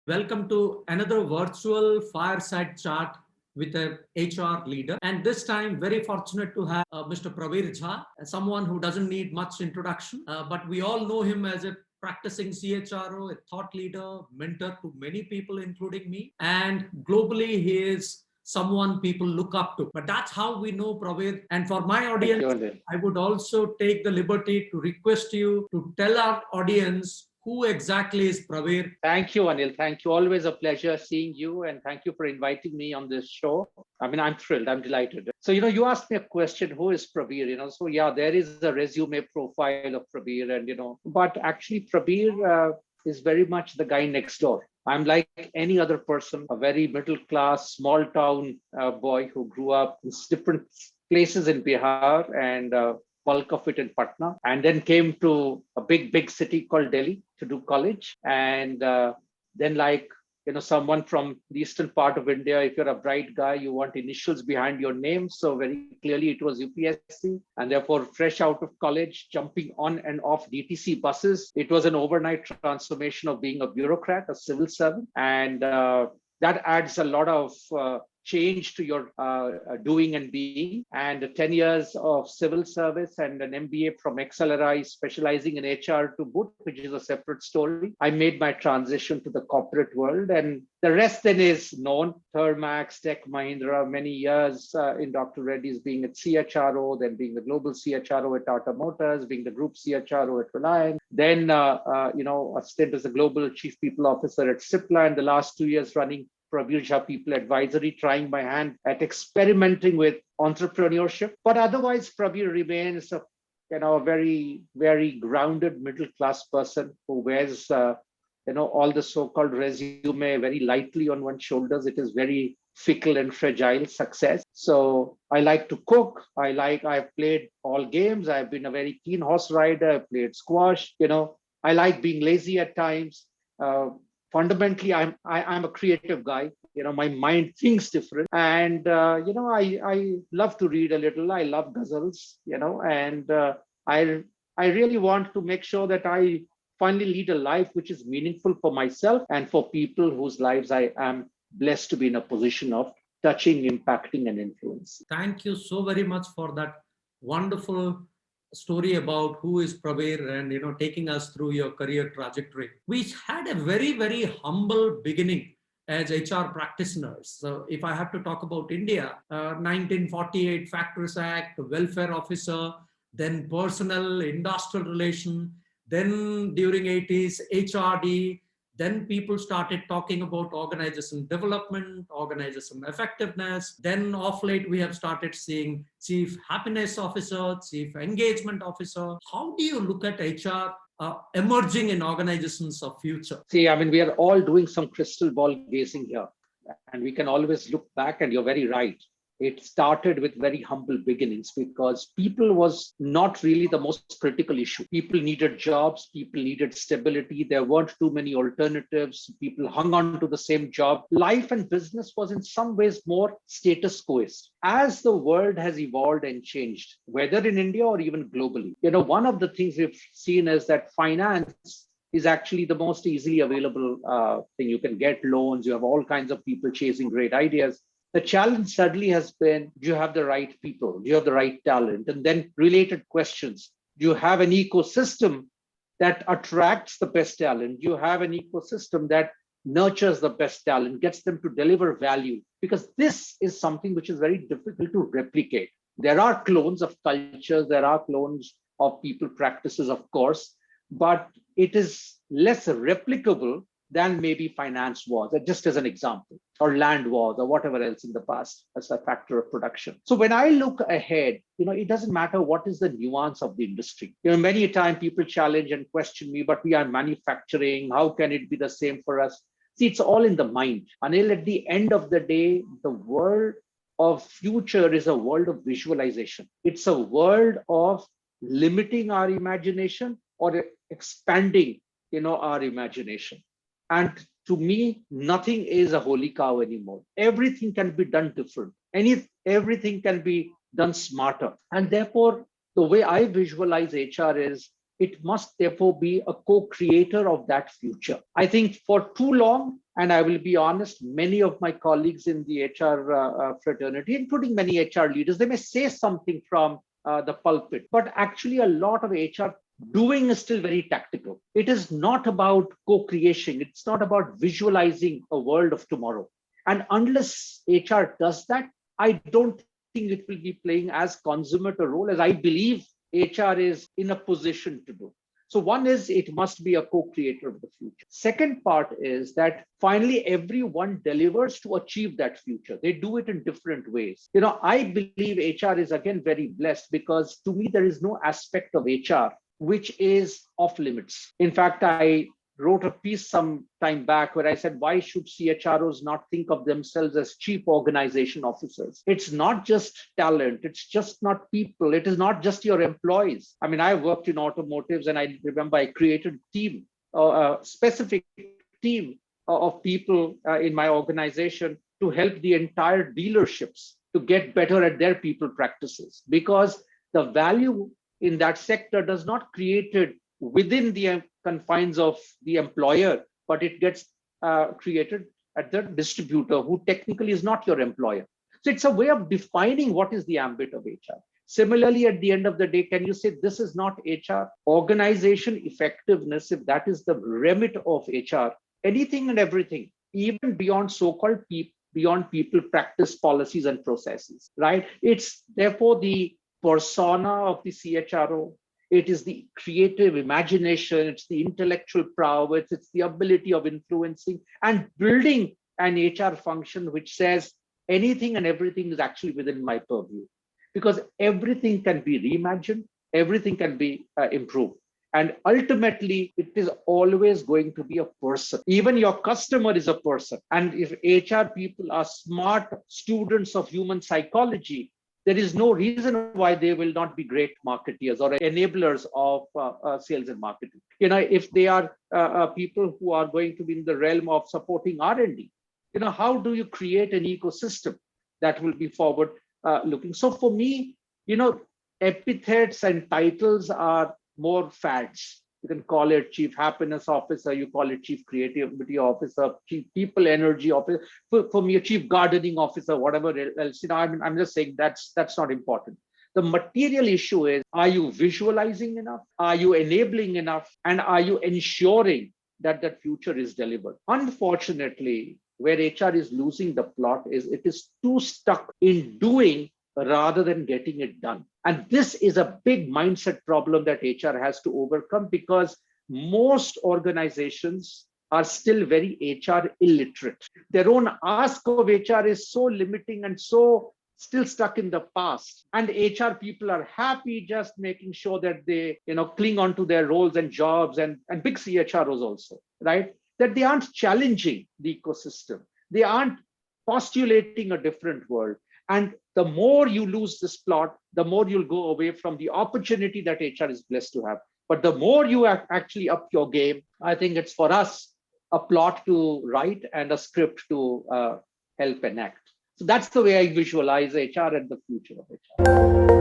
Welcome to another virtual fireside chat with a HR leader. And this time, very fortunate to have Mr. Prabir Jha, someone who doesn't need much introduction, but we all know him as a practicing CHRO, a thought leader, mentor to many people, including me. And globally, he is someone people look up to. But that's how we know Prabir. And for my audience, I would also take the liberty to request you to tell our audience who exactly is Prabir. Thank you, Anil. Thank you. Always a pleasure seeing you, and thank you for inviting me on this show. I'm thrilled. I'm delighted. So, you asked me a question, who is Prabir? So yeah, there is a resume profile of Prabir, but actually Prabir is very much the guy next door. I'm like any other person, a very middle class, small town boy who grew up in different places in Bihar and bulk of it in Patna, and then came to a big city called Delhi to do college. And then, someone from the eastern part of India, if you're a bright guy, you want initials behind your name. So very clearly it was UPSC, and therefore fresh out of college, jumping on and off DTC buses. It was an overnight transformation of being a bureaucrat, a civil servant. And that adds a lot of change to your doing and being. And 10 years of civil service and an MBA from XLRI specializing in HR to boot, which is a separate story. I made my transition to the corporate world, and the rest then is known. Thermax, Tech Mahindra, many years in Dr. Reddy's, being at CHRO, then being the global CHRO at Tata Motors, being the group CHRO at Reliance, then a stint as a global chief people officer at Cipla, and the last 2 years running Prabir Jha People Advisory, trying my hand at experimenting with entrepreneurship. But otherwise, Prabir remains a very, very grounded middle-class person who wears all the so-called resume very lightly on one's shoulders. It is very fickle and fragile success. So I like to cook. I've played all games. I've been a very keen horse rider. I played squash. I like being lazy at times. Fundamentally, I'm a creative guy. My mind thinks different, and I love to read a little. I love ghazals, and I really want to make sure that I finally lead a life which is meaningful for myself and for people whose lives I am blessed to be in a position of touching, impacting, and influencing. Thank you so very much for that wonderful story about who is Prabir and taking us through your career trajectory. We had a very, very humble beginning as HR practitioners. So if I have to talk about India, 1948 Factories Act, welfare officer, then personnel, industrial relation, then during 80s, HRD, then people started talking about organization development, organization effectiveness. Then off late, we have started seeing chief happiness officer, chief engagement officer. How do you look at HR emerging in organizations of future? See, we are all doing some crystal ball gazing here, and we can always look back, and you're very right. It started with very humble beginnings because people was not really the most critical issue. People needed jobs, people needed stability. There weren't too many alternatives. People hung on to the same job. Life and business was in some ways more status quoist. As the world has evolved and changed, whether in India or even globally, one of the things we've seen is that finance is actually the most easily available thing. You can get loans. You have all kinds of people chasing great ideas. The challenge suddenly has been, do you have the right people? Do you have the right talent? And then related questions. Do you have an ecosystem that attracts the best talent? Do you have an ecosystem that nurtures the best talent, gets them to deliver value? Because this is something which is very difficult to replicate. There are clones of cultures, there are clones of people practices, of course, but it is less replicable than maybe finance was, just as an example, or land was, or whatever else in the past as a factor of production. So when I look ahead, it doesn't matter what is the nuance of the industry. Many a time people challenge and question me, but we are manufacturing. How can it be the same for us? See, it's all in the mind. Anil, at the end of the day, the world of future is a world of visualization. It's a world of limiting our imagination or expanding, our imagination. And to me, nothing is a holy cow anymore. Everything can be done different. Everything can be done smarter. And therefore, the way I visualize HR is it must therefore be a co-creator of that future. I think for too long, And I will be honest, many of my colleagues in the HR fraternity, including many HR leaders, they may say something from the pulpit, but actually a lot of HR doing is still very tactical. It is not about co-creation. It's not about visualizing a world of tomorrow. And unless HR does that, I don't think it will be playing as consummate a role as I believe HR is in a position to do. So one is it must be a co-creator of the future. Second part is that finally everyone delivers to achieve that future. They do it in different ways. I believe HR is again very blessed because to me there is no aspect of HR which is off limits. In fact, I wrote a piece some time back where I said, why should CHROs not think of themselves as chief organization officers? It's not just talent. It's just not people. It is not just your employees. I mean, I worked in automotives and I remember I created a team, a specific team of people in my organization to help the entire dealerships to get better at their people practices, because the value in that sector does not created within the confines of the employer, but it gets created at the distributor who technically is not your employer. So it's a way of defining what is the ambit of HR. Similarly, at the end of the day, can you say this is not HR? Organization effectiveness, if that is the remit of HR, anything and everything, even beyond so-called beyond people practice policies and processes, right? It's therefore the persona of the CHRO. It is the creative imagination, it's the intellectual prowess, it's the ability of influencing and building an HR function which says anything and everything is actually within my purview. Because everything can be reimagined, everything can be improved. And ultimately, it is always going to be a person. Even your customer is a person. And if HR people are smart students of human psychology, there is no reason why they will not be great marketeers or enablers of sales and marketing. If they are people who are going to be in the realm of supporting R&D, how do you create an ecosystem that will be forward looking? So for me, epithets and titles are more fads. You can call it chief happiness officer, you call it chief creativity officer, chief people energy officer. For me, a chief gardening officer, whatever else. I'm just saying that's not important. The material issue is, are you visualizing enough? Are you enabling enough? And are you ensuring that that future is delivered? Unfortunately, where HR is losing the plot is it is too stuck in doing rather than getting it done. And this is a big mindset problem that HR has to overcome, because most organizations are still very HR illiterate. Their own ask of HR is so limiting and so still stuck in the past. And HR people are happy just making sure that they cling on to their roles and jobs, and big CHROs also, right? That they aren't challenging the ecosystem. They aren't postulating a different world. And the more you lose this plot, the more you'll go away from the opportunity that HR is blessed to have. But the more you actually up your game, I think it's for us a plot to write and a script to help enact. So that's the way I visualize HR and the future of HR.